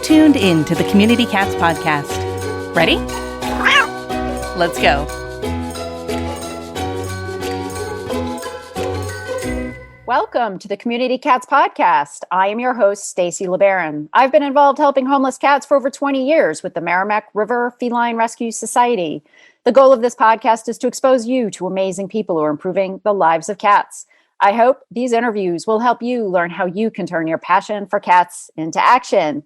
tuned in to the Community Cats podcast. Ready? Let's go. Welcome to the Community Cats podcast. I am your host, Stacy LeBaron. I've been involved helping homeless cats for over 20 years with the Merrimack River Feline Rescue Society. The goal of this podcast is to expose you to amazing people who are improving the lives of cats. I hope these interviews will help you learn how you can turn your passion for cats into action.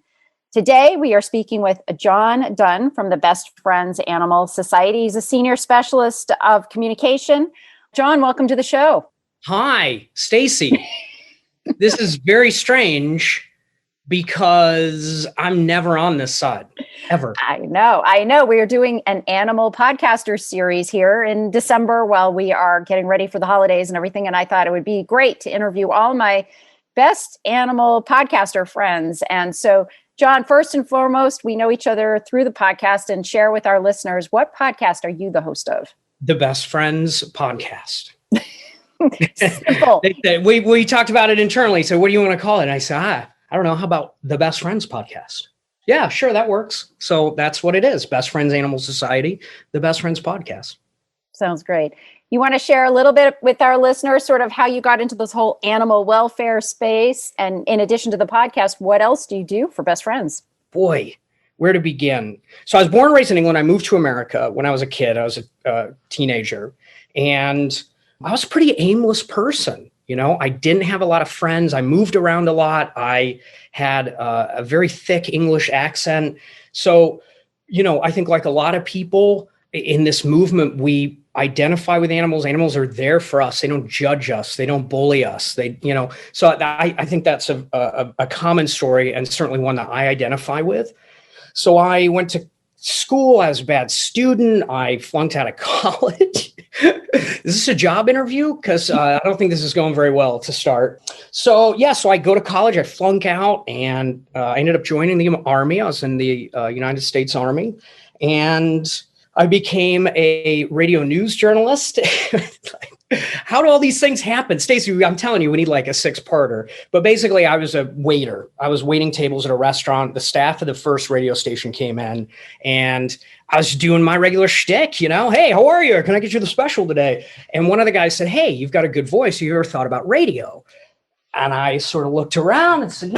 Today, we are speaking with Jon Dunn from the Bestfriends Animal Society. He's a senior specialist of communication. Jon, welcome to the show. Hi, Stacy. This is very strange because I'm never on this side, ever. I know. We are doing an animal podcaster series here in December while we are getting ready for the holidays and everything. And I thought it would be great to interview all my best animal podcaster friends. And so, Jon, first and foremost, we know each other through the podcast, and share with our listeners, what podcast are you the host of? The Bestfriends podcast. Simple. We talked about it internally. So what do you want to call it? And I said, I don't know. How about the Bestfriends podcast? Yeah, sure. That works. So that's what it is. Bestfriends Animal Society, the Bestfriends podcast. Sounds great. You want to share a little bit with our listeners, sort of how you got into this whole animal welfare space? And in addition to the podcast, what else do you do for Bestfriends? Boy, where to begin? So I was born and raised in England. I moved to America when I was a kid. I was a teenager, and I was a pretty aimless person. You know, I didn't have a lot of friends. I moved around a lot. I had a very thick English accent. So, you know, I think like a lot of people in this movement, we identify with animals. Animals are there for us. They don't judge us. They don't bully us. So I think that's a common story, and certainly one that I identify with. So I went to school as a bad student. I flunked out of college. Is this a job interview? Because I don't think this is going very well to start. So I go to college, I flunk out, and I ended up joining the Army. I was in the United States Army, and I became a radio news journalist. How do all these things happen? Stacy, I'm telling you, we need like a 6-parter. But basically, I was a waiter. I was waiting tables at a restaurant. The staff of the first radio station came in, and I was doing my regular shtick, you know, hey, how are you? Can I get you the special today? And one of the guys said, hey, you've got a good voice. Have you ever thought about radio? And I sort of looked around and said,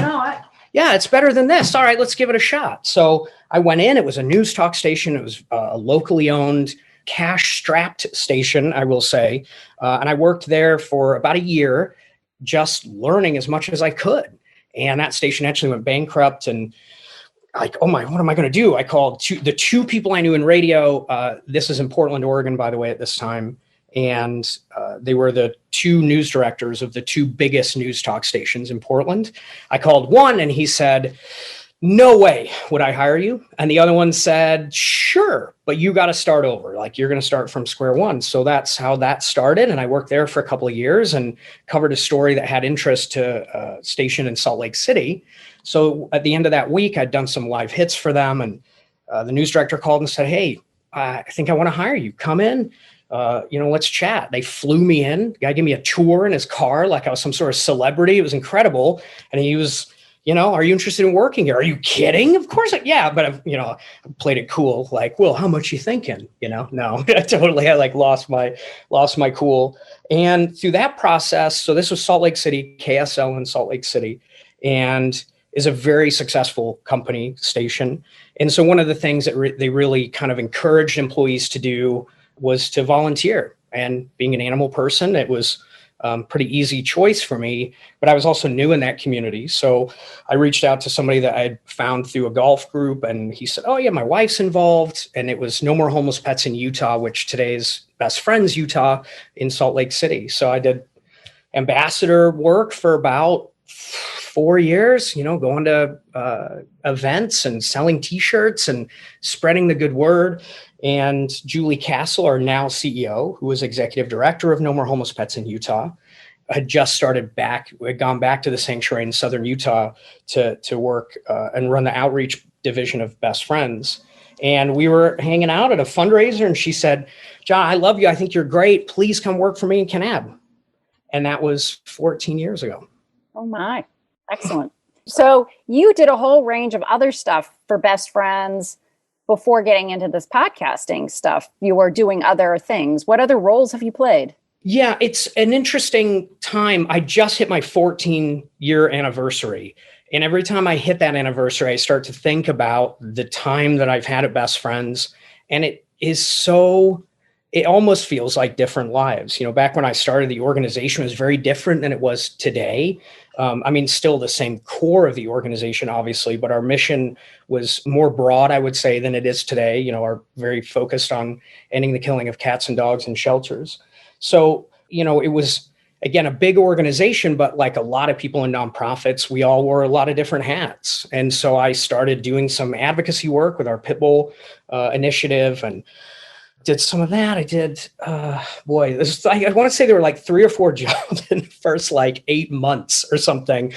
yeah, it's better than this. All right, let's give it a shot. So I went in. It was a news talk station. It was a locally owned, cash-strapped station, I will say. And I worked there for about a year, just learning as much as I could. And that station actually went bankrupt, and like, oh my, what am I going to do? I called the two people I knew in radio. This is in Portland, Oregon, by the way, at this time. And they were the two news directors of the two biggest news talk stations in Portland. I called one, and he said, no way would I hire you. And the other one said, sure, but you got to start over. Like, you're going to start from square one. So that's how that started. And I worked there for a couple of years and covered a story that had interest to a station in Salt Lake City. So at the end of that week, I'd done some live hits for them. And the news director called and said, hey, I think I want to hire you. Come in. Let's chat. They flew me in. The guy gave me a tour in his car like I was some sort of celebrity. It was incredible. And he was, are you interested in working here? Are you kidding? Of course. Yeah. But I played it cool. Like, well, how much you thinking? No, I lost my cool. And through that process, so this was Salt Lake City, KSL in Salt Lake City, and is a very successful company station. And so one of the things that they really kind of encouraged employees to do was to volunteer. And being an animal person, it was pretty easy choice for me, but I was also new in that community. So I reached out to somebody that I had found through a golf group, and he said, oh yeah, my wife's involved. And it was No More Homeless Pets in Utah, which today is Bestfriends Utah in Salt Lake City. So I did ambassador work for about 4 years, going to events and selling t-shirts and spreading the good word. And Julie Castle, our now CEO, who was executive director of No More Homeless Pets in Utah, had just gone back to the sanctuary in southern Utah to work and run the outreach division of Bestfriends. And we were hanging out at a fundraiser, and she said, Jon, I love you. I think you're great. Please come work for me in Kanab. And that was 14 years ago. Oh my, excellent. So you did a whole range of other stuff for Best Friends before getting into this podcasting stuff. You were doing other things. What other roles have you played? Yeah, it's an interesting time. I just hit my 14-year anniversary. And every time I hit that anniversary, I start to think about the time that I've had at Best Friends. And it almost feels like different lives. Back when I started, the organization was very different than it was today. Still the same core of the organization, obviously, but our mission was more broad, I would say, than it is today. Are very focused on ending the killing of cats and dogs in shelters. So, it was, again, a big organization, but like a lot of people in nonprofits, we all wore a lot of different hats. And so I started doing some advocacy work with our Pitbull initiative and did some of that. I did, I want to say there were like 3 or 4 jobs in the first like 8 months or something,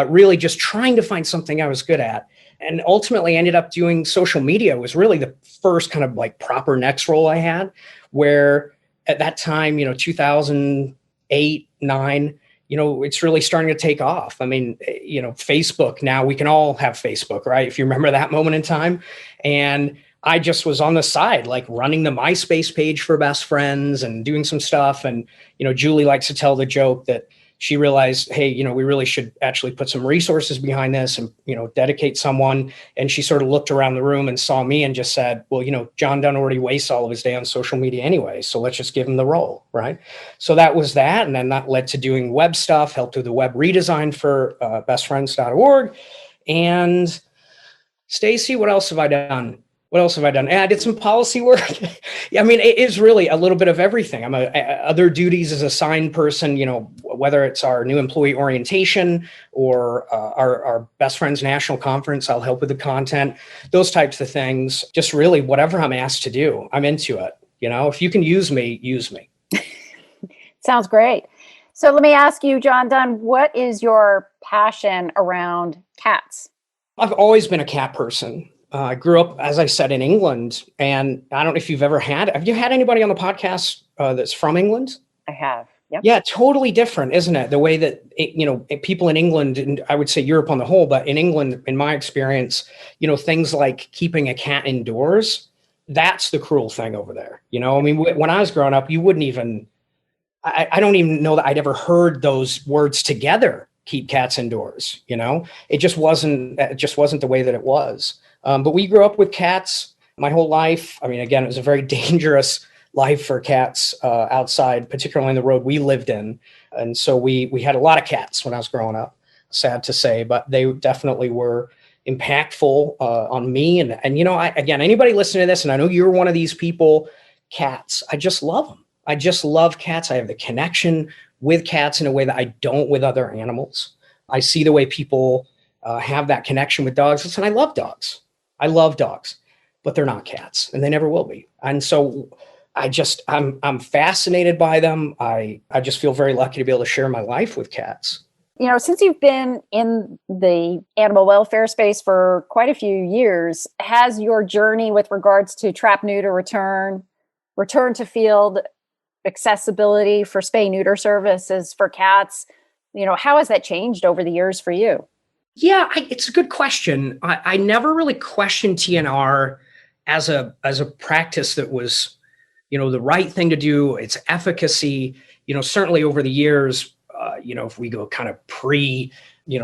really just trying to find something I was good at. And ultimately ended up doing social media. Was really the first kind of like proper next role I had, where at that time, 2008, 9, it's really starting to take off. Facebook, now we can all have Facebook, right? If you remember that moment in time. And I just was on the side, like running the MySpace page for Best Friends and doing some stuff. And, Julie likes to tell the joke that she realized, hey, we really should actually put some resources behind this and, dedicate someone. And she sort of looked around the room and saw me and just said, well, Jon Dunn already wastes all of his day on social media anyway. So let's just give him the role. Right. So that was that. And then that led to doing web stuff, helped with the web redesign for bestfriends.org. And Stacy, what else have I done? And I did some policy work. It is really a little bit of everything. I'm other duties as a sign person, whether it's our new employee orientation or our Best Friends National Conference, I'll help with the content, those types of things. Just really whatever I'm asked to do, I'm into it. If you can use me, use me. Sounds great. So let me ask you, Jon Dunn, what is your passion around cats? I've always been a cat person. I grew up, as I said, in England, and I don't know if have you had anybody on the podcast that's from England? I have. Yep. Yeah, totally different, isn't it? The way that, people in England, and I would say Europe on the whole, but in England, in my experience, things like keeping a cat indoors, that's the cruel thing over there. When I was growing up, you wouldn't even, I don't even know that I'd ever heard those words together, keep cats indoors, It just wasn't the way that it was. But we grew up with cats my whole life. Again, it was a very dangerous life for cats outside, particularly on the road we lived in. And so we had a lot of cats when I was growing up, sad to say, but they definitely were impactful on me. And again, anybody listening to this, and I know you're one of these people, cats, I just love them. I just love cats. I have the connection with cats in a way that I don't with other animals. I see the way people have that connection with dogs. Listen, I love dogs, but they're not cats, and they never will be. And so I'm fascinated by them. I just feel very lucky to be able to share my life with cats. Since you've been in the animal welfare space for quite a few years, has your journey with regards to trap, neuter, return to field, accessibility for spay neuter services for cats, how has that changed over the years for you? Yeah, it's a good question. I never really questioned TNR as a practice that was, the right thing to do, its efficacy. Certainly over the years, if we go kind of pre,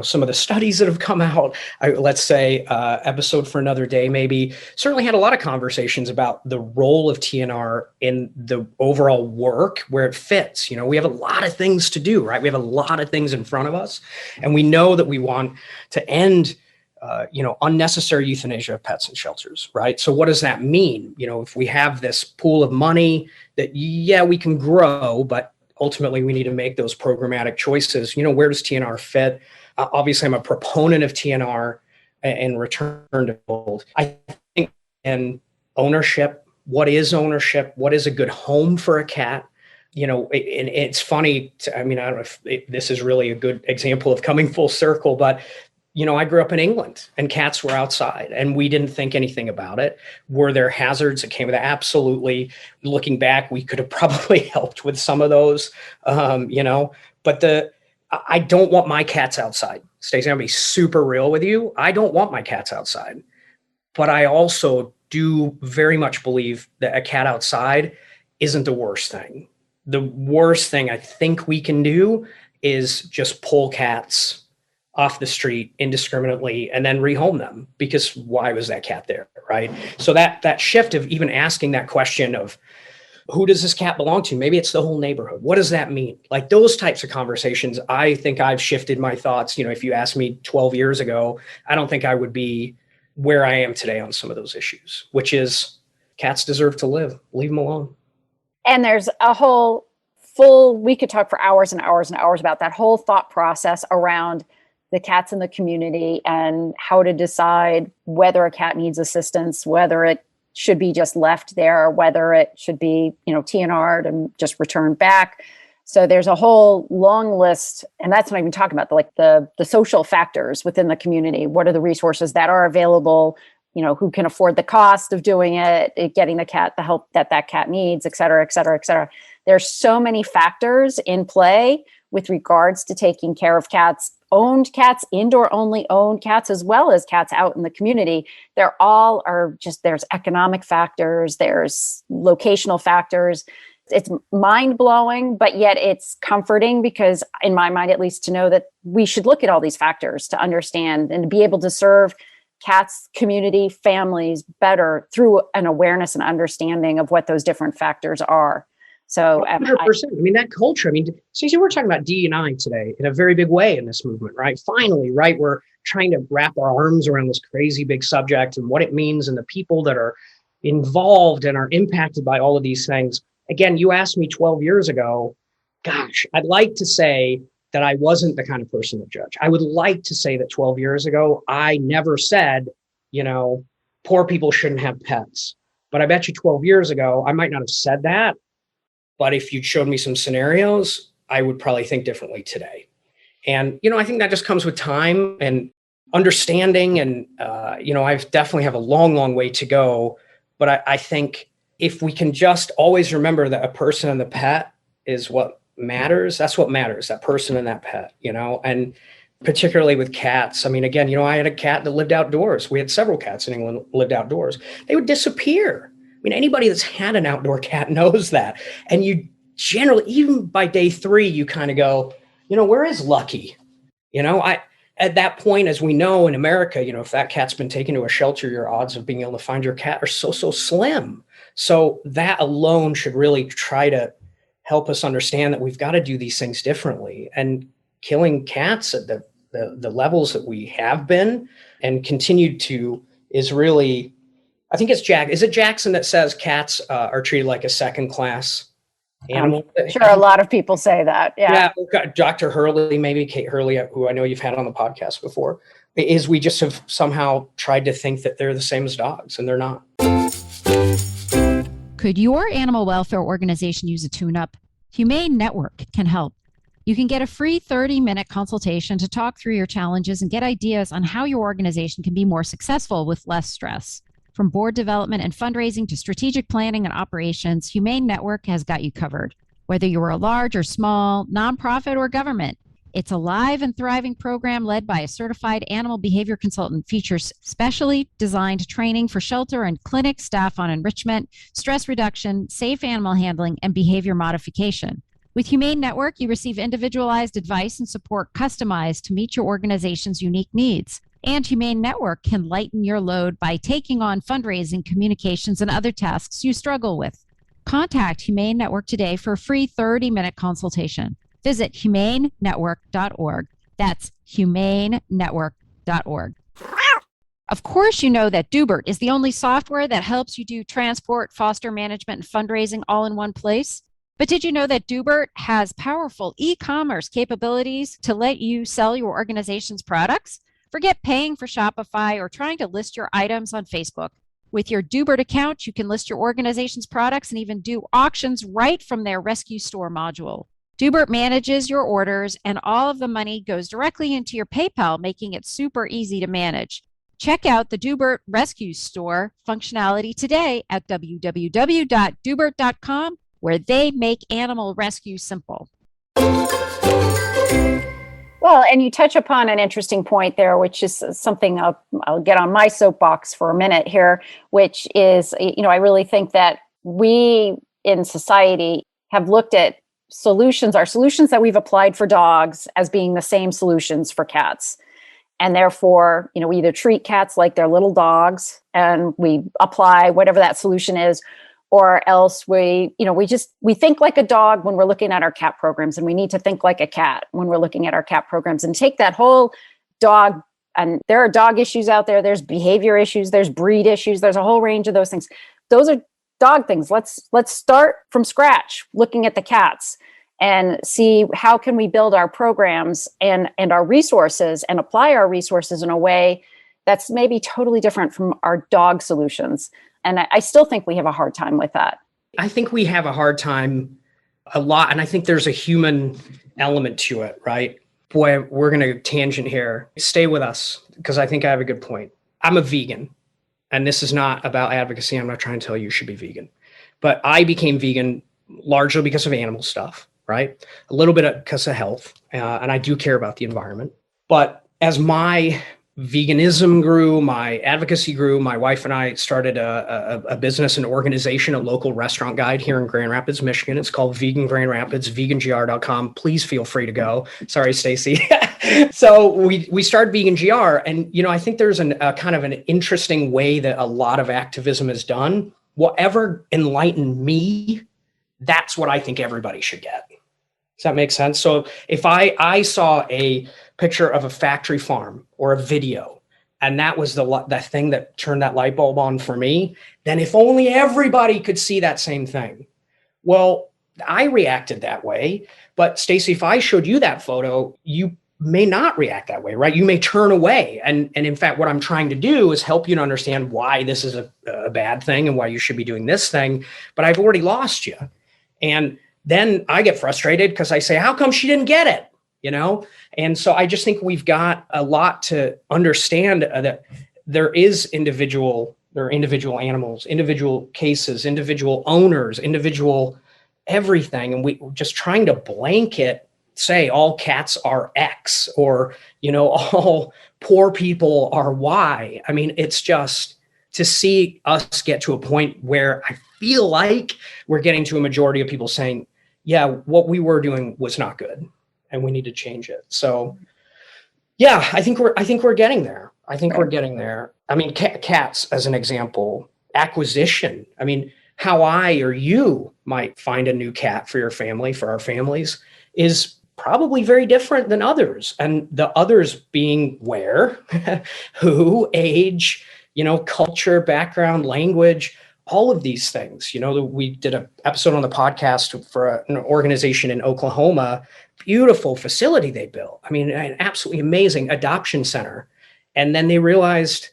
some of the studies that have come out, let's say episode for another day, maybe, certainly had a lot of conversations about the role of TNR in the overall work, where it fits. We have a lot of things to do, right? We have a lot of things in front of us, and we know that we want to end unnecessary euthanasia of pets in shelters, right? So what does that mean? If we have this pool of money that, we can grow, but ultimately we need to make those programmatic choices. Where does TNR fit? Obviously, I'm a proponent of TNR and return to field. I think in ownership, what is ownership? What is a good home for a cat? And it's funny. I don't know if this is really a good example of coming full circle, but I grew up in England and cats were outside and we didn't think anything about it. Were there hazards that came with it? Absolutely. Looking back, we could have probably helped with some of those, but I don't want my cats outside. Stacey, I'll be super real with you. I don't want my cats outside, but I also do very much believe that a cat outside isn't the worst thing. The worst thing I think we can do is just pull cats off the street indiscriminately and then rehome them, because why was that cat there, right? So that shift of even asking that question of, who does this cat belong to? Maybe it's the whole neighborhood. What does that mean? Like those types of conversations, I think I've shifted my thoughts. If you asked me 12 years ago, I don't think I would be where I am today on some of those issues, which is cats deserve to live. Leave them alone. And there's a we could talk for hours and hours and hours about that whole thought process around the cats in the community and how to decide whether a cat needs assistance, whether it should be just left there, whether it should be, TNR'd and just returned back. So there's a whole long list, and that's not even talking about the social factors within the community. What are the resources that are available? Who can afford the cost of doing it, getting the cat the help that cat needs, et cetera, et cetera, et cetera. There's so many factors in play with regards to taking care of cats, owned cats, indoor only owned cats, as well as cats out in the community. There's economic factors, there's locational factors. It's mind blowing, but yet it's comforting, because in my mind, at least, to know that we should look at all these factors to understand and to be able to serve cats, community, families better through an awareness and understanding of what those different factors are. So 100%. That culture, Stacey, we're talking about DE&I today in a very big way in this movement, right? Finally, right? We're trying to wrap our arms around this crazy big subject and what it means and the people that are involved and are impacted by all of these things. Again, you asked me 12 years ago, gosh, I'd like to say that I wasn't the kind of person to judge. I would like to say that 12 years ago, I never said, poor people shouldn't have pets. But I bet you 12 years ago, I might not have said that. But if you'd showed me some scenarios, I would probably think differently today. And, I think that just comes with time and understanding. And, I definitely have a long, long way to go. But I think if we can just always remember that a person and the pet is what matters, that's what matters, that person and that pet, and particularly with cats. Again, I had a cat that lived outdoors. We had several cats in England that lived outdoors. They would disappear. Anybody that's had an outdoor cat knows that. And you generally, even by day 3, you kind of go, where is Lucky? At that point, as we know in America, if that cat's been taken to a shelter, your odds of being able to find your cat are so slim. So that alone should really try to help us understand that we've got to do these things differently. And killing cats at the levels that we have been and continued to is really, I think it's is it Jackson that says cats are treated like a second class animal? Sure, a lot of people say that. Yeah. Dr. Hurley, maybe Kate Hurley, who I know you've had on the podcast before, is we just have somehow tried to think that they're the same as dogs, and they're not. Could your animal welfare organization use a tune-up? Humane Network can help. You can get a free 30-minute consultation to talk through your challenges and get ideas on how your organization can be more successful with less stress. From board development and fundraising to strategic planning and operations, Humane Network has got you covered. Whether you're a large or small, nonprofit or government, it's a live and thriving program led by a certified animal behavior consultant, features specially designed training for shelter and clinic staff on enrichment, stress reduction, safe animal handling, and behavior modification. With Humane Network, you receive individualized advice and support customized to meet your organization's unique needs. And Humane Network can lighten your load by taking on fundraising, communications, and other tasks you struggle with. Contact Humane Network today for a free 30-minute consultation. Visit humanenetwork.org. That's humanenetwork.org. Of course, you know that Dubert is the only software that helps you do transport, foster management, and fundraising all in one place. But did you know that Dubert has powerful e-commerce capabilities to let you sell your organization's products? Forget paying for Shopify or trying to list your items on Facebook. With your Dubert account, you can list your organization's products and even do auctions right from their Rescue Store module. Dubert manages your orders, and all of the money goes directly into your PayPal, making it super easy to manage. Check out the Dubert Rescue Store functionality today at www.dubert.com, where they make animal rescue simple. Well, and you touch upon an interesting point there, which is something I'll get on my soapbox for a minute here, which is, I really think that we in society have looked at our solutions that we've applied for dogs as being the same solutions for cats. And therefore, we either treat cats like they're little dogs and we apply whatever that solution is, or else we think like a dog when we're looking at our cat programs, and we need to think like a cat when we're looking at our cat programs, and take that whole dog. And there are dog issues out there. There's behavior issues. There's breed issues. There's a whole range of those things. Those are dog things. Let's start from scratch, looking at the cats, and see how can we build our programs and our resources and apply our resources in a way that's maybe totally different from our dog solutions. And I still think we have a hard time with that. I think we have a hard time a lot. And I think there's a human element to it, right? Boy, we're going to tangent here. Stay with us, because I think I have a good point. I'm a vegan, and this is not about advocacy. I'm not trying to tell you should be vegan, but I became vegan largely because of animal stuff, right? A little bit because of health. And I do care about the environment. But as my veganism grew, my advocacy grew, my wife and I started a business, an organization, a local restaurant guide here in Grand Rapids, Michigan. It's called Vegan Grand Rapids, vegangr.com. Please feel free to go. Sorry, Stacy. So we started Vegan GR. And, I think there's a kind of an interesting way that a lot of activism is done. Whatever enlightened me, that's what I think everybody should get. Does that make sense? So if I saw a picture of a factory farm or a video, and that was the thing that turned that light bulb on for me, then if only everybody could see that same thing. Well, I reacted that way. But Stacy, if I showed you that photo, you may not react that way, right? You may turn away. And in fact, what I'm trying to do is help you to understand why this is a bad thing and why you should be doing this thing. But I've already lost you. And then I get frustrated because I say, how come she didn't get it? And so I just think we've got a lot to understand that there are individual animals, individual cases, individual owners, individual everything. And we're just trying to blanket say all cats are X, or, all poor people are Y. I mean, it's just to see us get to a point where I feel like we're getting to a majority of people saying, yeah, what we were doing was not good and we need to change it. So yeah, I think we're getting there. We're getting there. I mean, cats as an example, acquisition. I mean, how I or you might find a new cat for your family, for our families, is probably very different than others. And the others being where, who, age, culture, background, language, all of these things. We did an episode on the podcast for an organization in Oklahoma, beautiful facility they built. I mean, an absolutely amazing adoption center. And then they realized,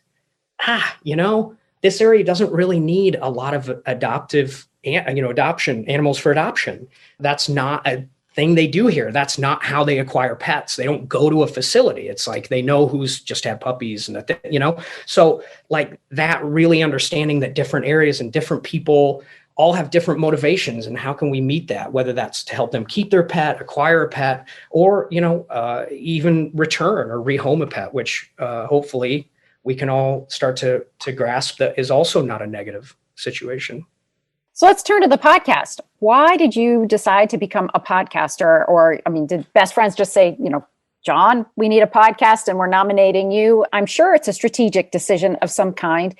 this area doesn't really need a lot of adoption, animals for adoption. That's not a thing they do here. That's not how they acquire pets. They don't go to a facility. It's like they know who's just had puppies and so like that, really understanding that different areas and different people all have different motivations, and how can we meet that, whether that's to help them keep their pet, acquire a pet, or even return or rehome a pet, which hopefully we can all start to grasp that is also not a negative situation. So let's turn to the podcast. Why did you decide to become a podcaster? Or, did Best Friends just say, Jon, we need a podcast and we're nominating you? I'm sure it's a strategic decision of some kind.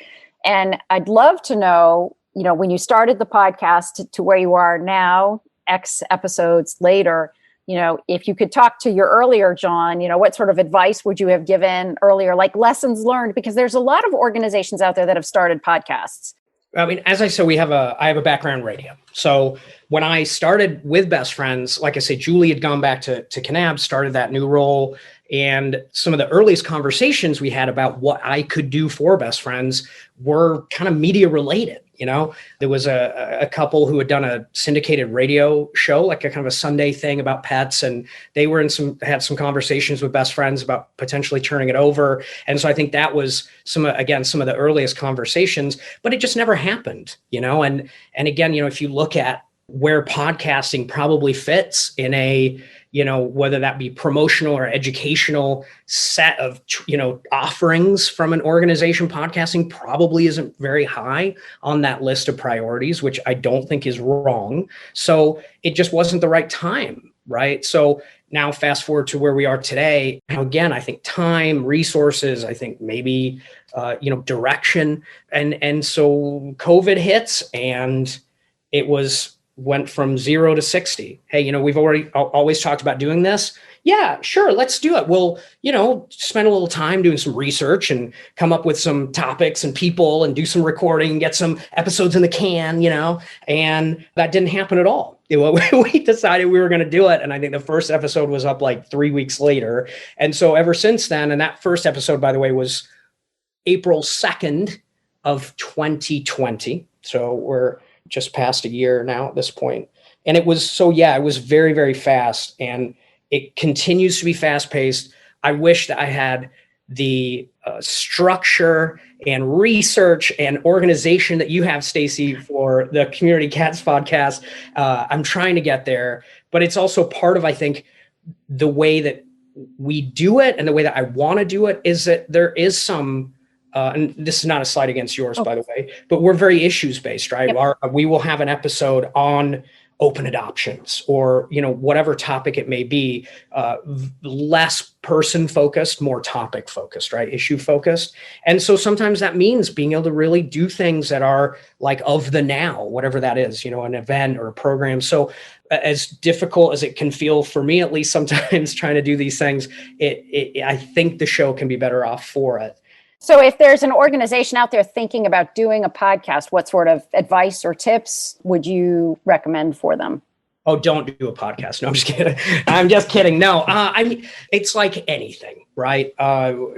And I'd love to know, when you started the podcast to where you are now, X episodes later, if you could talk to your earlier Jon, what sort of advice would you have given earlier, like lessons learned? Because there's a lot of organizations out there that have started podcasts. I mean, as I said, I have a background in radio. So when I started with Best Friends, like I said, Julie had gone back to Kanab, started that new role. And some of the earliest conversations we had about what I could do for Best Friends were kind of media related. There was a couple who had done a syndicated radio show, like a kind of a Sunday thing about pets. And they were had some conversations with Best Friends about potentially turning it over. And so I think that was some of the earliest conversations, but it just never happened, And again, if you look at where podcasting probably fits in a, whether that be promotional or educational set of, offerings from an organization. Podcasting probably isn't very high on that list of priorities, which I don't think is wrong. So it just wasn't the right time, right? So now fast forward to where we are today. Now, again, I think time, resources, I think maybe, direction. And so COVID hits and it went from 0 to 60. Hey, we've always talked about doing this. Yeah, sure. Let's do it. We'll, spend a little time doing some research and come up with some topics and people and do some recording and get some episodes in the can, and that didn't happen at all. We decided we were going to do it. And I think the first episode was up like 3 weeks later. And so ever since then, and that first episode, by the way, was April 2nd of 2020. So we're just past a year now at this point. And it was very, very fast, and it continues to be fast paced. I wish that I had the structure and research and organization that you have, Stacy, for the Community Cats podcast. I'm trying to get there, but it's also part of, I think, the way that we do it and the way that I want to do it is that there is some, and this is not a slight against yours, by the way, but we're very issues based, right? Yep. We will have an episode on open adoptions or, whatever topic it may be, less person focused, more topic focused, right? Issue focused. And so sometimes that means being able to really do things that are like of the now, whatever that is, an event or a program. So as difficult as it can feel for me, at least sometimes trying to do these things, I think the show can be better off for it. So if there's an organization out there thinking about doing a podcast, what sort of advice or tips would you recommend for them? Oh, don't do a podcast. No, I'm just kidding. I'm just kidding. No, it's like anything, right?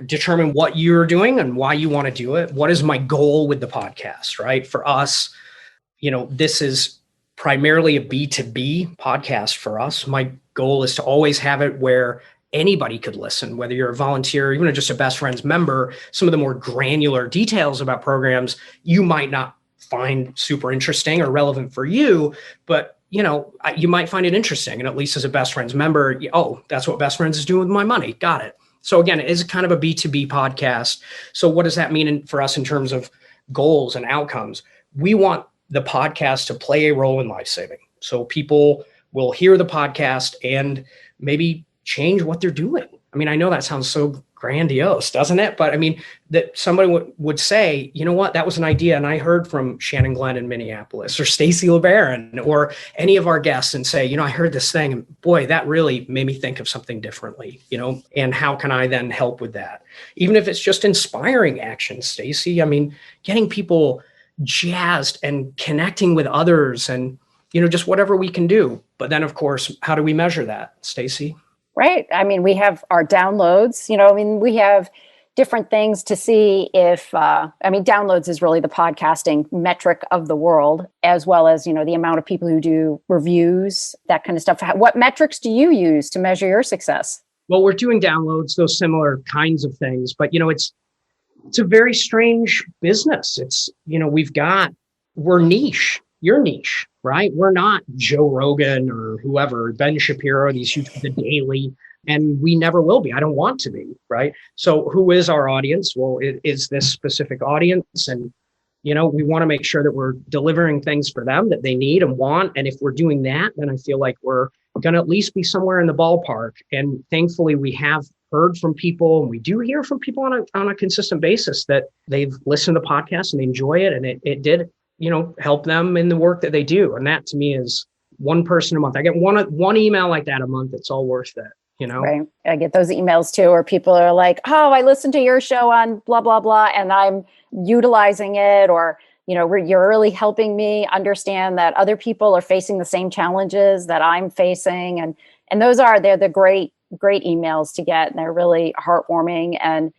Determine what you're doing and why you want to do it. What is my goal with the podcast, right? For us, this is primarily a B2B podcast for us. My goal is to always have it where anybody could listen, whether you're a volunteer, even just a Best Friends member. Some of the more granular details about programs you might not find super interesting or relevant for you, but you might find it interesting. And at least as a Best Friends member, that's what Best Friends is doing with my money. Got it. So again, it is kind of a B2B podcast. So what does that mean for us in terms of goals and outcomes? We want the podcast to play a role in life saving. So people will hear the podcast and maybe change what they're doing. I mean, I know that sounds so grandiose, doesn't it? But I mean, that somebody would say, you know what, that was an idea. And I heard from Shannon Glenn in Minneapolis or Stacy LeBaron or any of our guests and say, I heard this thing and boy, that really made me think of something differently, and how can I then help with that? Even if it's just inspiring action, Stacy, I mean, getting people jazzed and connecting with others and, just whatever we can do. But then of course, how do we measure that, Stacy? Right. I mean, we have our downloads, we have different things to see if, downloads is really the podcasting metric of the world, as well as, the amount of people who do reviews, that kind of stuff. What metrics do you use to measure your success? Well, we're doing downloads, those similar kinds of things, but, it's a very strange business. It's, we're niche. You're niche, right? We're not Joe Rogan or whoever, Ben Shapiro, these huge, The Daily, and we never will be. I don't want to be, right? So who is our audience? Well, it is this specific audience. And, we want to make sure that we're delivering things for them that they need and want. And if we're doing that, then I feel like we're going to at least be somewhere in the ballpark. And thankfully, we have heard from people, and we do hear from people on a consistent basis that they've listened to the podcast and they enjoy it. And it did help them in the work that they do. And that to me is one person a month. I get one email like that a month. It's all worth it, Right. I get those emails too, where people are like, oh, I listened to your show on blah, blah, blah, and I'm utilizing it. Or, you're really helping me understand that other people are facing the same challenges that I'm facing. And they're the great emails to get. And they're really heartwarming. And,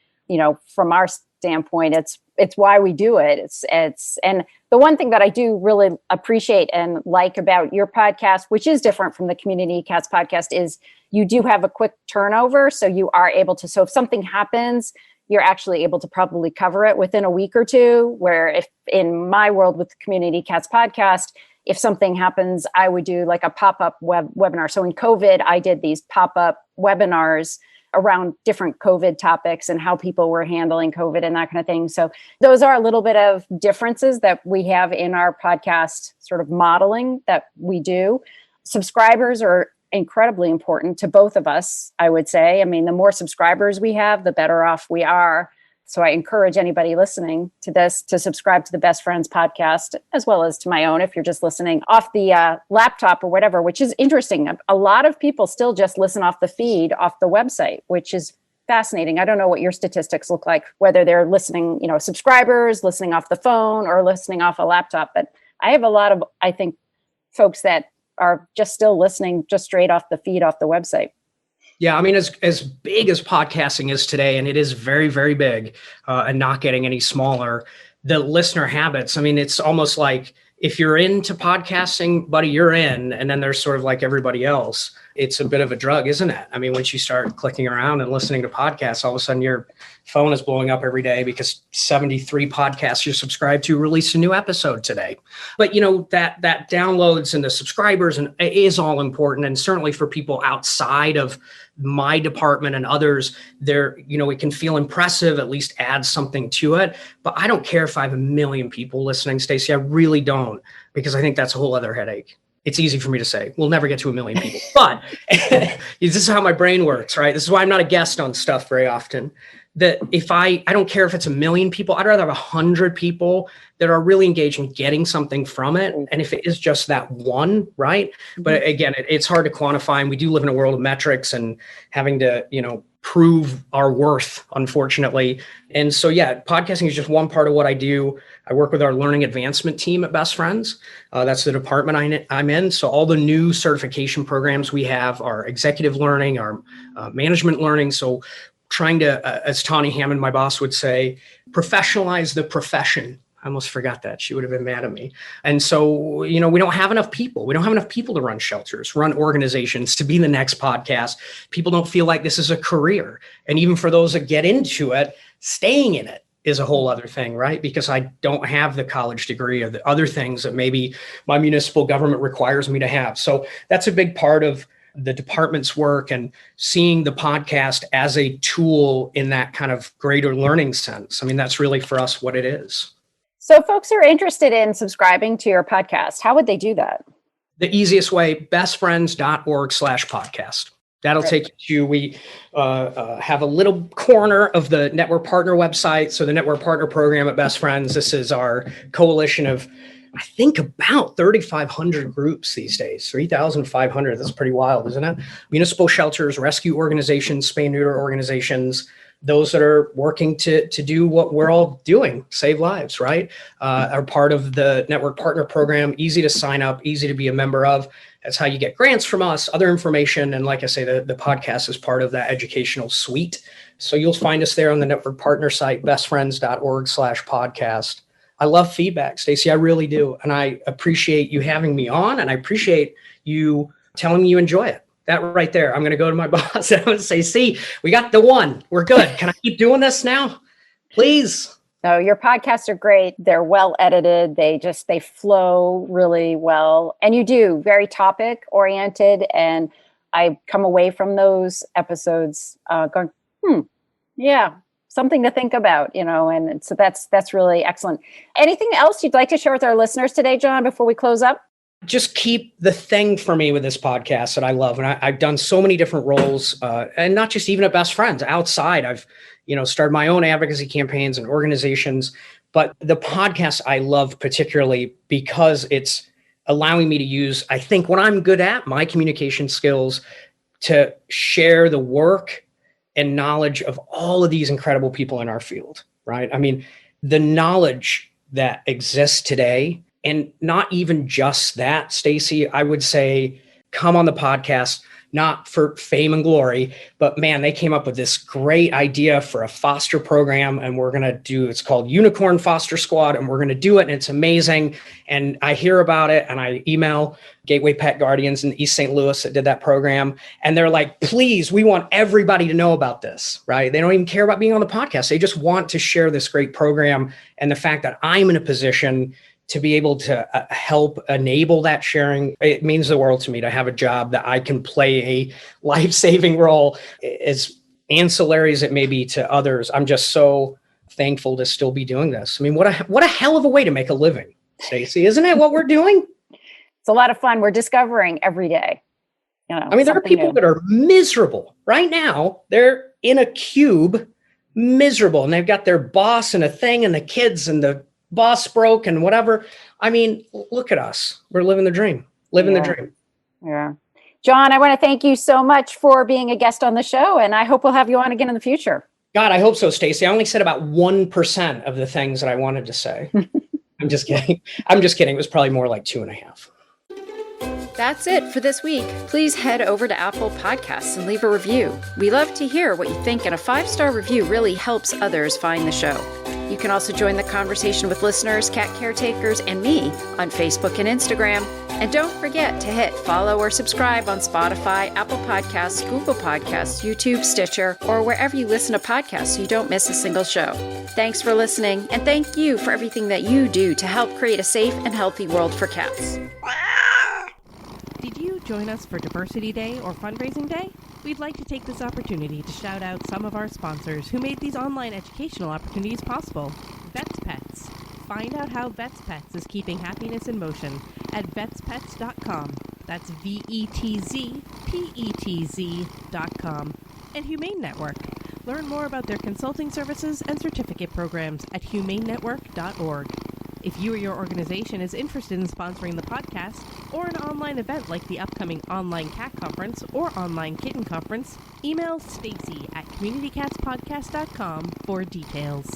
from our standpoint, it's why we do it. And the one thing that I do really appreciate and like about your podcast, which is different from the Community Cats podcast, is you do have a quick turnover. So you are able to, so if something happens, you're actually able to probably cover it within a week or two, where if in my world with the Community Cats podcast, if something happens, I would do like a pop-up webinar. So in COVID, I did these pop-up webinars around different COVID topics and how people were handling COVID and that kind of thing. So those are a little bit of differences that we have in our podcast sort of modeling that we do. Subscribers are incredibly important to both of us, I would say. I mean, the more subscribers we have, the better off we are. So I encourage anybody listening to this to subscribe to the Best Friends podcast, as well as to my own, if you're just listening off the laptop or whatever, which is interesting. A lot of people still just listen off the feed, off the website, which is fascinating. I don't know what your statistics look like, whether they're listening, subscribers, listening off the phone or listening off a laptop. But I have a lot of, I think, folks that are just still listening just straight off the feed, off the website. Yeah, I mean, as big as podcasting is today, and it is very, very big and not getting any smaller, the listener habits, I mean, it's almost like if you're into podcasting, buddy, you're in, and then there's sort of like everybody else. It's a bit of a drug, isn't it? I mean, once you start clicking around and listening to podcasts, all of a sudden your phone is blowing up every day because 73 podcasts you're subscribed to released a new episode today. But, that downloads and the subscribers and is all important. And certainly for people outside of my department and others, it can feel impressive, at least add something to it. But I don't care if I have 1 million people listening, Stacy. I really don't, because I think that's a whole other headache. It's easy for me to say, we'll never get to 1 million people, but this is how my brain works, right? This is why I'm not a guest on stuff very often. That if I don't care if it's 1 million people, I'd rather have 100 people that are really engaged in getting something from it. And if it is just that one, right? But again, it's hard to quantify. And we do live in a world of metrics and having to, prove our worth, unfortunately. And so, yeah, podcasting is just one part of what I do. I work with our learning advancement team at Best Friends. That's the department I'm in. So all the new certification programs we have are executive learning, our management learning. So trying to, as Tawny Hammond, my boss, would say, professionalize the profession. I almost forgot that. She would have been mad at me. And so, we don't have enough people. We don't have enough people to run shelters, run organizations, to be the next podcast. People don't feel like this is a career. And even for those that get into it, staying in it is a whole other thing, right? Because I don't have the college degree or the other things that maybe my municipal government requires me to have. So that's a big part of the department's work and seeing the podcast as a tool in that kind of greater learning sense. I mean, that's really for us what it is. So folks are interested in subscribing to your podcast. How would they do that? The easiest way, bestfriends.org/podcast. That'll take you to, we have a little corner of the Network Partner website. So the Network Partner program at Best Friends, this is our coalition of, I think, about 3,500 groups these days, 3,500. That's pretty wild, isn't it? Municipal shelters, rescue organizations, spay-neuter organizations, those that are working to do what we're all doing, save lives, right? Are part of the Network Partner program, easy to sign up, easy to be a member of. That's how you get grants from us, other information. And like I say, the podcast is part of that educational suite. So you'll find us there on the Network Partner site, bestfriends.org/podcast. I love feedback, Stacy. I really do. And I appreciate you having me on, and I appreciate you telling me you enjoy it. That right there, I'm going to go to my boss and I'm going to say, see, we got the one. We're good. Can I keep doing this now? Please. No, your podcasts are great. They're well edited. They flow really well. And you do very topic oriented. And I come away from those episodes going, yeah, something to think about, and so that's really excellent. Anything else you'd like to share with our listeners today, Jon, before we close up? Just keep the thing for me with this podcast that I love. And I've done so many different roles, and not just even at Best Friends. Outside, I've started my own advocacy campaigns and organizations. But the podcast I love particularly because it's allowing me to use, I think, what I'm good at, my communication skills, to share the work and knowledge of all of these incredible people in our field, right? I mean, the knowledge that exists today. And not even just that, Stacy, I would say, come on the podcast, not for fame and glory, but man, they came up with this great idea for a foster program. And we're going to do, it's called Unicorn Foster Squad. And we're going to do it. And it's amazing. And I hear about it and I email Gateway Pet Guardians in East St. Louis that did that program. And they're like, please, we want everybody to know about this, right? They don't even care about being on the podcast. They just want to share this great program. And the fact that I'm in a position to be able to help enable that sharing, it means the world to me to have a job that I can play a life-saving role, as ancillary as it may be to others. I'm just so thankful to still be doing this. I mean, what a hell of a way to make a living, Stacy, isn't it what we're doing? It's a lot of fun. We're discovering every day. I mean, there are people that are miserable right now. They're in a cube, miserable, and they've got their boss and a thing and the kids and the boss broke and whatever. I mean, look at us. We're living the dream, the dream. Yeah. Jon, I want to thank you so much for being a guest on the show, and I hope we'll have you on again in the future. God, I hope so, Stacy. I only said about 1% of the things that I wanted to say. I'm just kidding. It was probably more like 2.5. That's it for this week. Please head over to Apple Podcasts and leave a review. We love to hear what you think, and a 5-star review really helps others find the show. You can also join the conversation with listeners, cat caretakers, and me on Facebook and Instagram. And don't forget to hit follow or subscribe on Spotify, Apple Podcasts, Google Podcasts, YouTube, Stitcher, or wherever you listen to podcasts so you don't miss a single show. Thanks for listening, and thank you for everything that you do to help create a safe and healthy world for cats. Did you join us for Diversity Day or Fundraising Day? We'd like to take this opportunity to shout out some of our sponsors who made these online educational opportunities possible. Vets Pets. Find out how Vets Pets is keeping happiness in motion at vetspets.com. That's VETZPETZ.com. And Humane Network. Learn more about their consulting services and certificate programs at humanenetwork.org. If you or your organization is interested in sponsoring the podcast or an online event like the upcoming Online Cat Conference or Online Kitten Conference, email Stacy at communitycatspodcast.com for details.